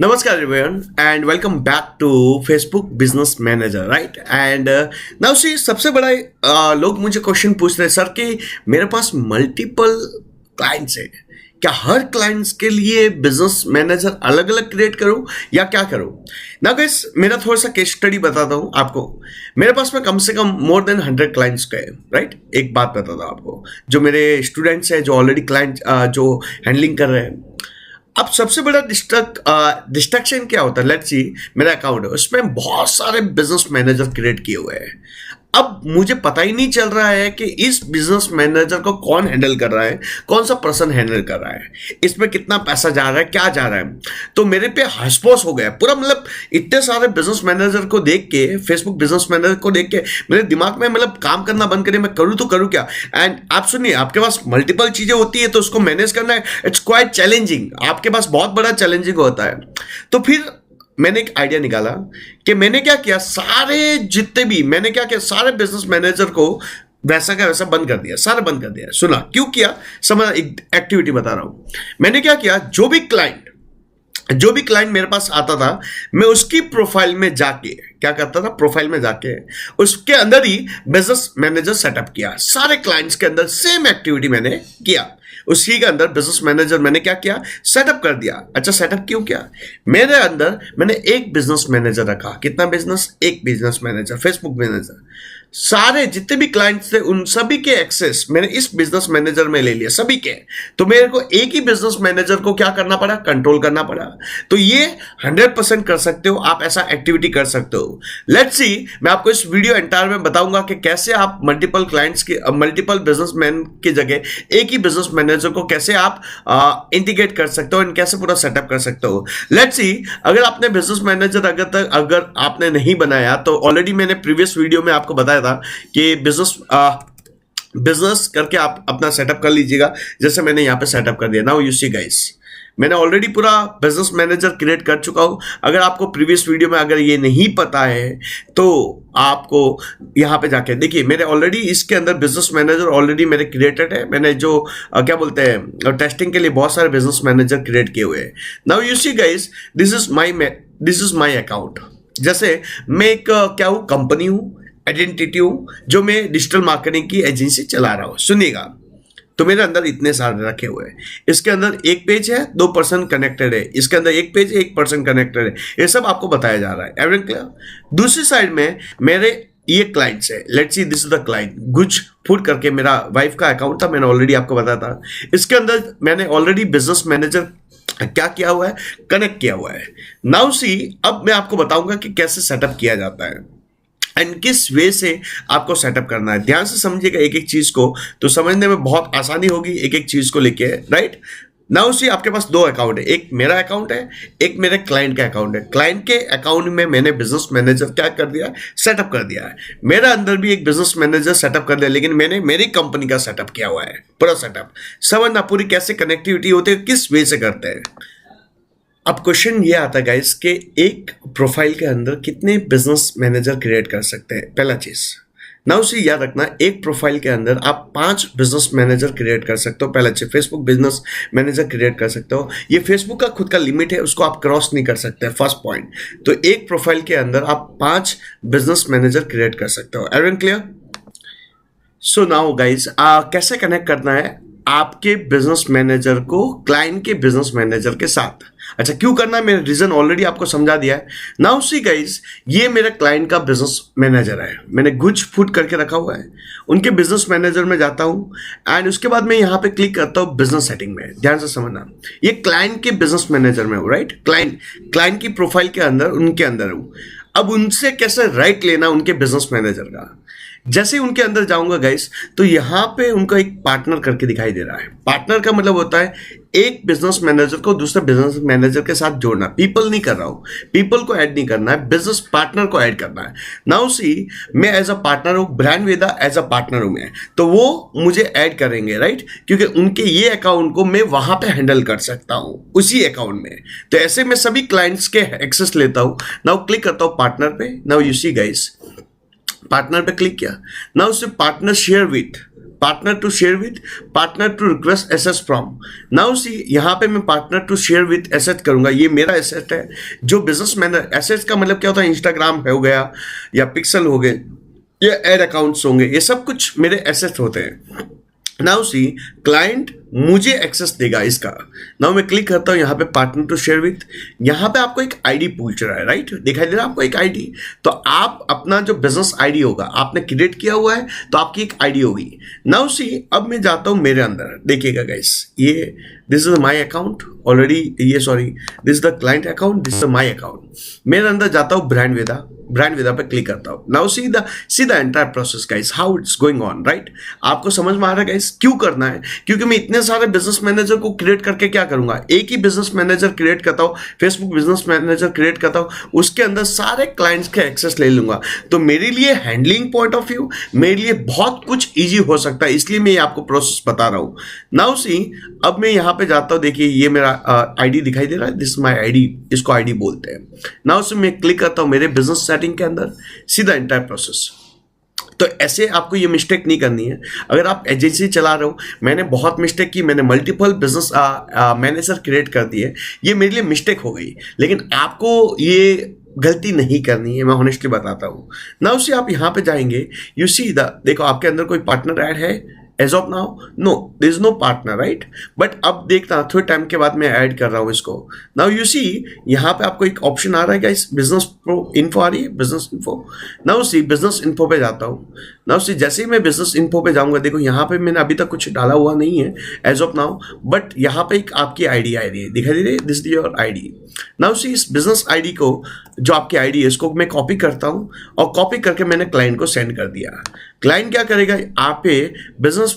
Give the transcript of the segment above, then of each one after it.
Namaskar everyone and welcome back to Facebook Business Manager, right? And now see सबसे बड़ा लोग मुझे question पूछ रहे हैं सर कि मेरे पास मल्टीपल क्लाइंट्स है, क्या हर क्लाइंट्स के लिए बिजनेस मैनेजर अलग अलग क्रिएट करूं या क्या करूं? ना गाइस, मेरा थोड़ा सा केस स्टडी बताता हूं आपको। मेरे पास में कम से कम मोर देन 100 क्लाइंट्स का है, राइट? एक बात बताता हूं आपको, जो मेरे स्टूडेंट्स हैं जो ऑलरेडी क्लाइंट जो हैंडलिंग कर रहे हैं। अब सबसे बड़ा डिस्ट्रक्शन क्या होता है? लेट्स सी, मेरा अकाउंट है, उसमें बहुत सारे बिजनेस मैनेजर क्रिएट किए हुए हैं। अब मुझे पता ही नहीं चल रहा है कि इस बिजनेस मैनेजर को कौन हैंडल कर रहा है, कौन सा पर्सन हैंडल कर रहा है, इसमें कितना पैसा जा रहा है, क्या जा रहा है। तो मेरे पे हौस-पौस हो गया पूरा। मतलब इतने सारे बिजनेस मैनेजर को देख के, फेसबुक बिजनेस मैनेजर को देख के मेरे दिमाग में मतलब काम करना बंद करे, मैं करूँ तो करूँ क्या? एंड आप सुनिए, आपके पास मल्टीपल चीजें होती है तो उसको मैनेज करना है, इट्स क्वाइट चैलेंजिंग। आपके पास बहुत बड़ा चैलेंजिंग होता है। तो फिर मैंने एक आइडिया निकाला कि मैंने क्या किया, सारे बिजनेस मैनेजर को वैसा का वैसा बंद कर दिया, सारा बंद कर दिया। सुना क्यों किया? समझ, एक एक्टिविटी बता रहा हूं। मैंने क्या किया, जो भी क्लाइंट मेरे पास आता था, मैं उसकी प्रोफाइल में जाके क्या करता था, प्रोफाइल में जाके उसके अंदर ही बिजनेस मैनेजर सेटअप किया। सारे क्लाइंट्स के अंदर सेम एक्टिविटी मैंने किया, उसी के अंदर बिजनेस मैनेजर मैंने क्या किया, सेटअप कर दिया। अच्छा, सेटअप क्यों किया? मेरे अंदर मैंने एक बिजनेस मैनेजर रखा। कितना बिजनेस? एक बिजनेस मैनेजर, फेसबुक मैनेजर। सारे जितने भी क्लाइंट्स थे उन सभी के एक्सेस मैंने इस बिजनेस मैनेजर में ले लिया, सभी के। तो मेरे को एक ही बिजनेस मैनेजर को क्या करना पड़ा, कंट्रोल करना पड़ा। तो ये 100% कर सकते हो आप, ऐसा एक्टिविटी कर सकते हो। लेट्स सी, मैं आपको इस वीडियो एंटायर में बताऊंगा कि कैसे आप मल्टीपल क्लाइंट्स के, मल्टीपल बिजनेसमैन की जगह एक ही बिजनेस मैनेजर को कैसे आप इंटीग्रेट कर सकते हो, कैसे पूरा सेटअप कर सकते हो। लेट्स सी, अगर आपने बिजनेस मैनेजर अगर आपने नहीं बनाया तो ऑलरेडी मैंने प्रीवियस वीडियो में आपको बताया था कि बिजनेस करके आप अपना सेटअप कर लीजिएगा, जैसे मैंने यहां पे सेटअप कर दिया। नाउ यू सी गाइस, मैंने ऑलरेडी पूरा बिजनेस मैनेजर क्रिएट कर चुका हूं। अगर आपको प्रीवियस वीडियो में अगर ये नहीं पता है तो आपको यहां पे जाके देखिए, मेरे ऑलरेडी इसके अंदर बिजनेस मैनेजर ऑलरेडी मेरे क्रिएटेड है। मैंने जो क्या बोलते हैं, टेस्टिंग के लिए बहुत सारे बिजनेस मैनेजर क्रिएट किए हुए हैं। Now you see guys, this is my account. जैसे मैं एक क्या हूं, कंपनी हूं, आइडेंटिटी हूं, जो मैं डिजिटल मार्केटिंग की एजेंसी चला रहा हूं। सुनिएगा, तो मेरे अंदर इतने सारे रखे हुए हैं। इसके अंदर एक पेज है, 2 पर्सन कनेक्टेड है। इसके अंदर एक पेज है, 1 पर्सन कनेक्टेड है। ये सब आपको बताया जा रहा है। Everything clear? दूसरी साइड में मेरे ये क्लाइंट्स है। Let's see, this is the client गुज फूड करके मेरा वाइफ का अकाउंट था, मैंने ऑलरेडी आपको बताया था। इसके अंदर मैंने ऑलरेडी बिजनेस मैनेजर क्या किया हुआ है, कनेक्ट किया हुआ है। नाउ सी, अब मैं आपको बताऊंगा कि कैसे सेटअप किया जाता है एंड किस वे से आपको सेटअप करना है। ध्यान से समझिएगा एक एक चीज को, तो समझने में बहुत आसानी होगी एक एक चीज को लेके, राइट? नाउ सी, आपके पास 2 अकाउंट है, एक मेरा अकाउंट है, एक मेरे क्लाइंट का अकाउंट है। क्लाइंट के अकाउंट में मैंने बिजनेस मैनेजर क्या कर दिया, सेटअप कर दिया है। मेरा अंदर भी एक बिजनेस मैनेजर सेटअप कर दिया, लेकिन मैंने मेरी कंपनी का सेटअप किया हुआ है, पूरा सेटअप। समझना पूरी कैसे कनेक्टिविटी होती है, किस वे से करते हैं। अब क्वेश्चन ये आता है गाइस कि एक प्रोफाइल के अंदर कितने बिजनेस मैनेजर क्रिएट कर सकते हैं? पहला चीज, नाउ उसे याद रखना, एक प्रोफाइल के अंदर आप 5 बिजनेस मैनेजर क्रिएट कर सकते हो। पहला चीज, फेसबुक बिजनेस मैनेजर क्रिएट कर सकते हो। ये फेसबुक का खुद का लिमिट है, उसको आप क्रॉस नहीं कर सकते, फर्स्ट पॉइंट। तो एक प्रोफाइल के अंदर आप 5 बिजनेस मैनेजर क्रिएट कर सकते हो। Everyone clear? So now guys, कैसे कनेक्ट करना है आपके बिजनेस मैनेजर को क्लाइंट के बिजनेस मैनेजर के साथ? अच्छा, क्यों करना है, मेरे रीजन ऑलरेडी आपको समझा दिया है। नाउ सी गाइस, ये मेरे क्लाइंट का बिजनेस मैनेजर है, मैंने गुज फूड करके रखा हुआ है। उनके बिजनेस मैनेजर में जाता हूं एंड उसके बाद मैं यहां पे क्लिक करता हूं बिजनेस सेटिंग में। ध्यान से समझना, ये क्लाइंट के बिजनेस मैनेजर में हूं, राइट? क्लाइंट की प्रोफाइल के अंदर, उनके अंदर हूं। अब उनसे कैसे राइट लेना उनके बिजनेस मैनेजर का? जैसे ही उनके अंदर जाऊंगा गाइस, तो यहां पे उनका एक पार्टनर करके दिखाई दे रहा है। पार्टनर का मतलब होता है एक बिजनेस मैनेजर को दूसरे बिजनेस मैनेजर के साथ जोड़ना। पीपल नहीं कर रहा हूं, पीपल को ऐड नहीं करना है, बिजनेस पार्टनर को ऐड करना है। नाउ सी, मैं एज अ पार्टनर हूं, brand Veda as a partner हूं मैं, तो वो मुझे ऐड करेंगे, राइट? क्योंकि उनके ये अकाउंट को मैं वहां पे हैंडल कर सकता हूं उसी अकाउंट में। तो ऐसे मैं सभी क्लाइंट्स के एक्सेस लेता हूं। नाउ क्लिक करता हूं पार्टनर पे। Now you see guys, partner पे क्लिक किया। नाउ उसे partner share with, partner to share with, partner to request assets from. Now see यहाँ पे मैं partner to share with asset करूंगा, ये मेरा एसेट है जो बिजनेस मैनेजर, एसेट्स का मतलब क्या होता है, इंस्टाग्राम हो गया या पिक्सल हो गए या एड अकाउंट्स होंगे, ये सब कुछ मेरे एसेट्स होते हैं। नाउ सी क्लाइंट मुझे एक्सेस देगा इसका। नाउ मैं क्लिक करता हूं यहाँ पे पार्टनर टू शेयर विथ, यहाँ पे आपको एक आईडी पूछ रहा है, राइट, दिखाई दे रहा है आपको एक आईडी। तो आप अपना जो बिजनेस आईडी होगा आपने क्रिएट किया हुआ है तो आपकी एक आईडी होगी। नाउ सी अब मैं जाता हूं मेरे अंदर, देखिएगा गाइस, ये this is my account already, ये sorry this is the client account, this is my account. मेरे अंदर जाता हूं ब्रांड वेदा, ब्रांड वेदा पे क्लिक करता हूं। Now see the entire process guys, how it's going on, right. आपको समझ में आ रहा है गाइस क्यों करना है, क्योंकि मैं इतने सारे बिजनेस मैनेजर को क्रिएट करके क्या करूंगा, एक ही बिजनेस मैनेजर क्रिएट करता हूं, फेसबुक बिजनेस मैनेजर क्रिएट करता हूं, उसके अंदर सारे क्लाइंट्स के एक्सेस ले लूंगा। तो मेरे लिए हैंडलिंग पॉइंट ऑफ व्यू मेरे लिए बहुत कुछ इजी हो सकता है, इसलिए मैं आपको प्रोसेस बता रहा हूं। नाउ सी अब मैं यहां पे जाता हूं, देखिए ये मेरा आईडी दिखाई दे रहा है, दिस माई आईडी, इसको आईडी बोलते हैं। नाउ से मैं क्लिक करता हूं मेरे बिजनेस सेटिंग के अंदर, सीधा एंटायर प्रोसेस। तो ऐसे आपको ये मिस्टेक नहीं करनी है। अगर आप एजेंसी चला रहे हो, मैंने बहुत मिस्टेक की, मैंने मल्टीपल बिजनेस मैनेजर क्रिएट कर दिए, ये मेरे लिए मिस्टेक हो गई, लेकिन आपको ये गलती नहीं करनी है, मैं ऑनेस्टली बताता हूँ। नाउ से आप यहाँ पे जाएंगे, यू सी द, देखो आपके अंदर कोई पार्टनर ऐड है as of now, no there is no partner, right. But अब देखना थोड़े टाइम के बाद मैं ऐड कर रहा हूं इसको। नाउ यू सी यहाँ पे आपको एक ऑप्शन आ रहा है गाइस, बिजनेस प्रो इन्फो आ रही है, business info. Now see business info पे जाता हूँ। नाउ सी जैसे ही मैं बिजनेस इन्फो पे जाऊंगा, देखो यहाँ पे मैंने अभी तक कुछ डाला हुआ नहीं है एज ऑफ नाउ, बट यहाँ पे एक आपकी आईडी आ रही है, दिखाई दे रही है, this is your ID. Now see इस बिजनेस आईडी को, जो आपकी आईडी है, इसको मैं कॉपी करता हूँ और कॉपी करके मैंने क्लाइंट को सेंड कर दिया। क्लाइंट क्या करेगा, आप पे बिजनेस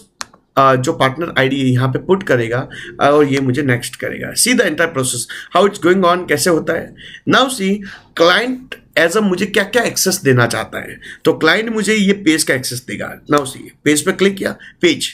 जो पार्टनर आईडी यहाँ पे पुट करेगा और ये मुझे नेक्स्ट करेगा। See the entire process how it's going on, कैसे होता है। Now see client as a मुझे क्या क्या एक्सेस देना चाहता है, तो क्लाइंट मुझे ये पेज का एक्सेस देगा। नाउ सी पेज पे क्लिक किया, पेज।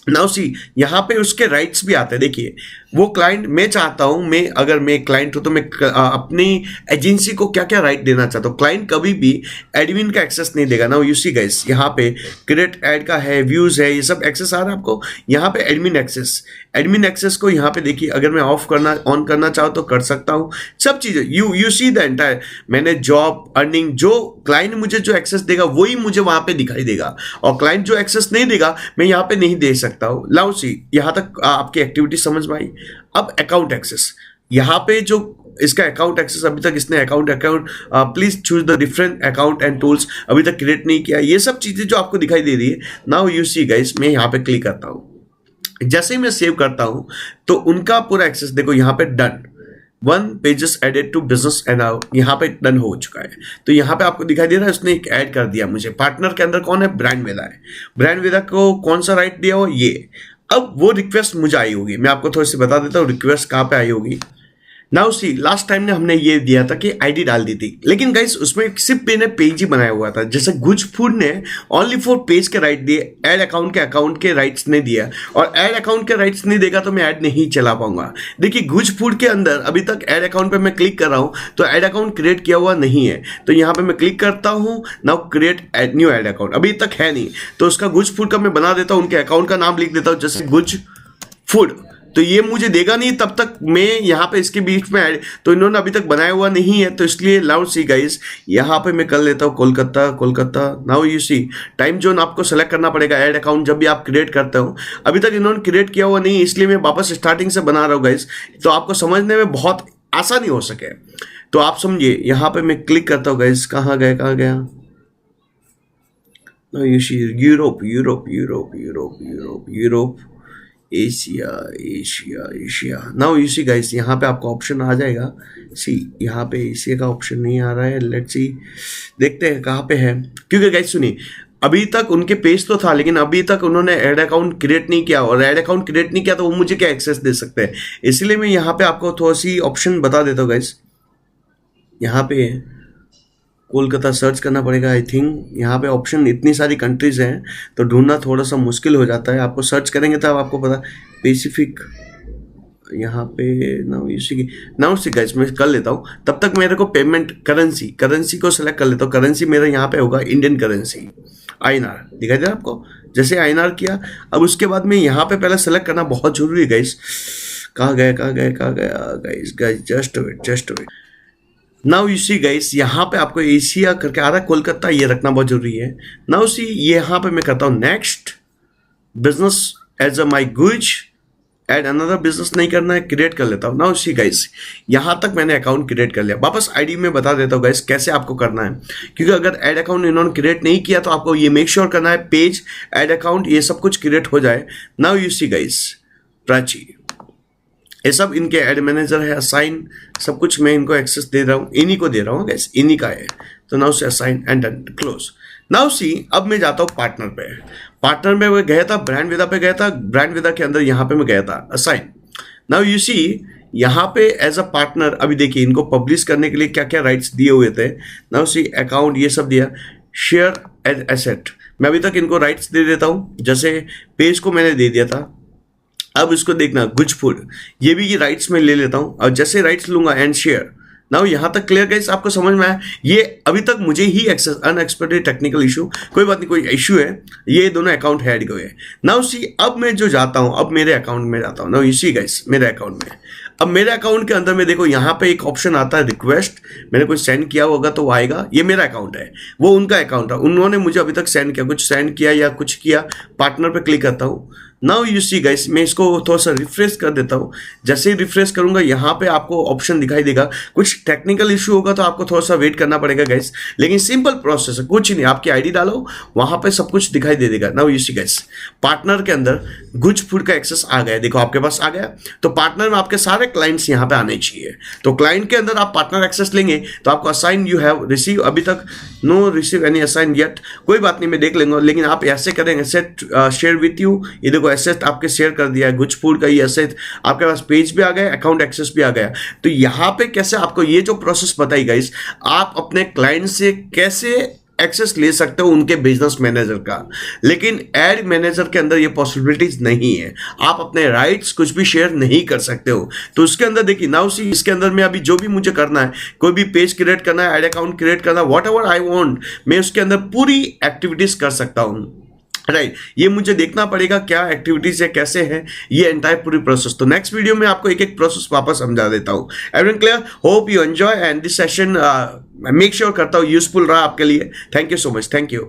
नाउ सी यहाँ पे उसके राइट्स भी आते हैं, देखिए वो क्लाइंट, मैं चाहता हूं, मैं अगर मैं क्लाइंट हूं तो मैं अपनी एजेंसी को क्या क्या राइट देना चाहता हूं। क्लाइंट कभी भी एडमिन का एक्सेस नहीं देगा। नाउ यू सी गाइस यहाँ पे क्रिएट एड का है, व्यूज है, ये सब एक्सेस आ रहा है आपको। यहाँ पे एडमिन एक्सेस को यहाँ पे देखिए, अगर मैं ऑन करना चाहूँ तो कर सकता हूँ, सब चीजें यू सी द एंटायर। मैंने जॉब, अर्निंग, जो क्लाइंट मुझे जो एक्सेस देगा वही मुझे वहां पे दिखाई देगा, और क्लाइंट जो एक्सेस नहीं देगा मैं यहाँ पे नहीं दे सकता हूँ। नाउ सी यहाँ तक आपकी एक्टिविटी समझ में आई। अब अकाउंट एक्सेस, यहाँ पे जो इसका अकाउंट एक्सेस, अभी तक इसने account please choose the different account and tools अभी तक क्रिएट नहीं किया, ये सब चीजें जो आपको दिखाई दे रही है। नाउ यू सी गाइस, मैं यहाँ पे क्लिक करता हूँ, जैसे ही मैं सेव करता हूं तो उनका पूरा एक्सेस देखो यहाँ पे done, 1 pages added to business and यहाँ पे डन हो चुका है। तो यहाँ पे आपको दिखाई दे रहा है उसने एक ऐड कर दिया मुझे। पार्टनर के अंदर कौन है, ब्रांड वेदा है। ब्रांड वेदा को कौन सा राइट दिया हो, ये। अब वो रिक्वेस्ट मुझे आई होगी, मैं आपको थोड़ी सी बता देता हूँ रिक्वेस्ट कहाँ पे आई होगी। नाउ सी लास्ट टाइम ने हमने ये दिया था कि आईडी डाल दी थी, लेकिन गाइस उसमें सिर्फ मैंने पेज ही बनाया हुआ था। जैसे गुज फूड ने ओनली फॉर पेज के राइट दिए, ऐड अकाउंट के राइट्स नहीं दिया, और ऐड अकाउंट के राइट्स नहीं देगा तो मैं ऐड नहीं चला पाऊंगा। देखिए गुज फूड के अंदर अभी तक ऐड अकाउंट पे मैं क्लिक कर रहा हूं तो ऐड अकाउंट क्रिएट किया हुआ नहीं है, तो यहाँ पे मैं क्लिक करता हूँ, now create new add account, अभी तक है नहीं, तो उसका गुज फूड का मैं बना देता हूँ, उनके अकाउंट का नाम लिख देता हूँ जैसे गुज फूड, तो ये मुझे देगा नहीं तब तक मैं यहाँ पे इसके बीच में ऐड, तो इन्होंने अभी तक बनाया हुआ नहीं है, तो इसलिए लाउड सी गाइस यहाँ पे मैं कर लेता हूँ Kolkata. Now you see time zone आपको सेलेक्ट करना पड़ेगा ऐड अकाउंट जब भी आप क्रिएट करते हो। अभी तक इन्होंने क्रिएट किया हुआ नहीं, इसलिए मैं वापस स्टार्टिंग से बना रहा हूँ गाइस, तो आपको समझने में बहुत आसानी हो सके, तो आप समझिए। यहाँ पे मैं क्लिक करता हूँ गाइस, कहाँ गया, you see Europe, Asia. Now you see guys यहाँ पे आपको ऑप्शन आ जाएगा, सी यहाँ पे एशिया का ऑप्शन नहीं आ रहा है, लेट्स सी देखते हैं कहाँ पे है। क्योंकि गाइस सुनिए, अभी तक उनके पेज तो था लेकिन अभी तक उन्होंने ऐड अकाउंट क्रिएट नहीं किया, और ऐड अकाउंट क्रिएट नहीं किया तो वो मुझे क्या एक्सेस दे सकते हैं, इसलिए मैं यहाँ पे आपको थोड़ी सी ऑप्शन बता देता हूँ गाइस। यहाँ पे कोलकाता सर्च करना पड़ेगा आई थिंक, यहाँ पे ऑप्शन इतनी सारी कंट्रीज हैं तो ढूंढना थोड़ा सा मुश्किल हो जाता है, आपको सर्च करेंगे तब आपको पता। पैसिफिक यहाँ पे नाउ सी गाइस मैं कर लेता हूँ, तब तक मेरे को पेमेंट करेंसी को सेलेक्ट कर लेता हूँ। करेंसी मेरा यहाँ पे होगा इंडियन करेंसी, INR दिखाई दे रहा है आपको, जैसे INR किया। अब उसके बाद में यहाँ पे पहले सेलेक्ट करना बहुत जरूरी है गाइस। कहाँ गया guys, just wait. Now you see guys, यहाँ पे आपको एशिया करके आ रहा है, कोलकाता, ये रखना बहुत जरूरी है। नाउ सी यहाँ पे मैं करता हूँ नेक्स्ट बिजनेस एज अ माई गुज, एड अनदर बिजनेस नहीं करना है, क्रिएट कर लेता हूँ। नाउ सी गाइस, यहाँ तक मैंने अकाउंट क्रिएट कर लिया। वापस आईडी में बता देता हूँ गाइस कैसे आपको करना है, क्योंकि अगर ऐड अकाउंट इन्होंने क्रिएट नहीं किया तो आपको ये मेक श्योर करना है पेज, ऐड अकाउंट, ये सब कुछ क्रिएट हो जाए। Now you see guys, Prachi, ये सब इनके एड मैनेजर है, असाइन, सब कुछ मैं इनको एक्सेस दे रहा हूँ, इन्हीं को दे रहा हूँ गाइस, इन्हीं का है। तो नाउ से assign and done, close. Now see, अब मैं जाता हूँ पार्टनर पे। पार्टनर में मैं गया था, ब्रांड विदा पे गया था, ब्रांड विदा के अंदर यहाँ पे मैं गया था, असाइन। नाउ यू सी यहाँ पे एज अ पार्टनर, अभी देखिए इनको पब्लिश करने के लिए क्या क्या राइट्स दिए हुए थे। नाउ सी अकाउंट, ये सब दिया, शेयर एज एसेट, मैं अभी तक इनको राइट्स दे देता हूँ, जैसे पेज को मैंने दे दिया था। अब इसको देखना, गुज फूड, ये भी ये राइट्स में ले लेता हूं, और जैसे राइट्स लूंगा एंड शेयर। नाउ यहां तक क्लियर गाइस, आपको समझ में आया? ये अभी तक मुझे ही एक्सेस, अनएक्सपेक्टेड टेक्निकल इशू, कोई बात नहीं, कोई इशू है, ये दोनों अकाउंट ऐड हुए। नाउ सी, अब मैं जो जाता हूं, अब मेरे अकाउंट में जाता हूं। नाउ यू सी गाइस, मेरे अकाउंट में, अब मेरे अकाउंट के अंदर में देखो यहाँ पे एक ऑप्शन आता है रिक्वेस्ट, मैंने कुछ सेंड किया होगा तो वो आएगा, ये मेरा अकाउंट है, वो उनका अकाउंट है, उन्होंने मुझे अभी तक सेंड किया, कुछ सेंड किया या कुछ किया। पार्टनर पे क्लिक करता हूँ। नाउ यू सी गाइस, मैं इसको थोड़ा सा रिफ्रेश कर देता हूँ। जैसे ही रिफ्रेश करूंगा, यहाँ पे आपको ऑप्शन दिखाई देगा। कुछ टेक्निकल इशू होगा तो आपको थोड़ा सा वेट करना पड़ेगा गाइस, लेकिन सिंपल प्रोसेस है, कुछ नहीं, आपकी आईडी डालो, वहां पे सब कुछ दिखाई दे देगा। Now you see guys, partner के अंदर गुज फूड का एक्सेस आ गया, देखो आपके पास आ गया। तो पार्टनर में आपके सारे क्लाइंट्स यहाँ पे आने चाहिए। तो क्लाइंट के अंदर आप पार्टनर एक्सेस लेंगे तो आपको असाइन, यू हैव रिसीव, अभी तक no receive any assign yet, कोई बात नहीं, मैं देख लेंगे। लेकिन आप ऐसे करेंगे, सेट शेयर विथ यू, ये देखो एसेट आपके शेयर कर दिया है, गुज फूड का ये एसेट आपके पास पेज भी आ गया, अकाउंट एक्सेस भी आ गया। तो यहाँ पे कैसे आपको ये जो प्रोसेस बताई गाइस, आप अपने क्लाइंट से कैसे एक्सेस ले सकते हो उनके बिजनेस मैनेजर का, लेकिन एड मैनेजर के अंदर ये पॉसिबिलिटीज नहीं है, आप अपने राइट्स कुछ भी शेयर नहीं कर सकते हो। तो उसके अंदर देखिए, नाउ सी, इसके अंदर में अभी जो भी मुझे करना है, कोई भी पेज क्रिएट करना है, एड अकाउंट क्रिएट करना है, वॉट एवर आई वॉन्ट, मैं उसके अंदर पूरी एक्टिविटीज कर सकता हूँ। राइट, ये मुझे देखना पड़ेगा क्या एक्टिविटीज है, कैसे है ये एंटायर पूरी प्रोसेस। तो नेक्स्ट वीडियो में आपको एक एक प्रोसेस वापस समझा देता हूँ। Everyone clear? Hope you enjoy and this session make sure करता हूँ यूजफुल रहा आपके लिए। Thank you so much, thank you.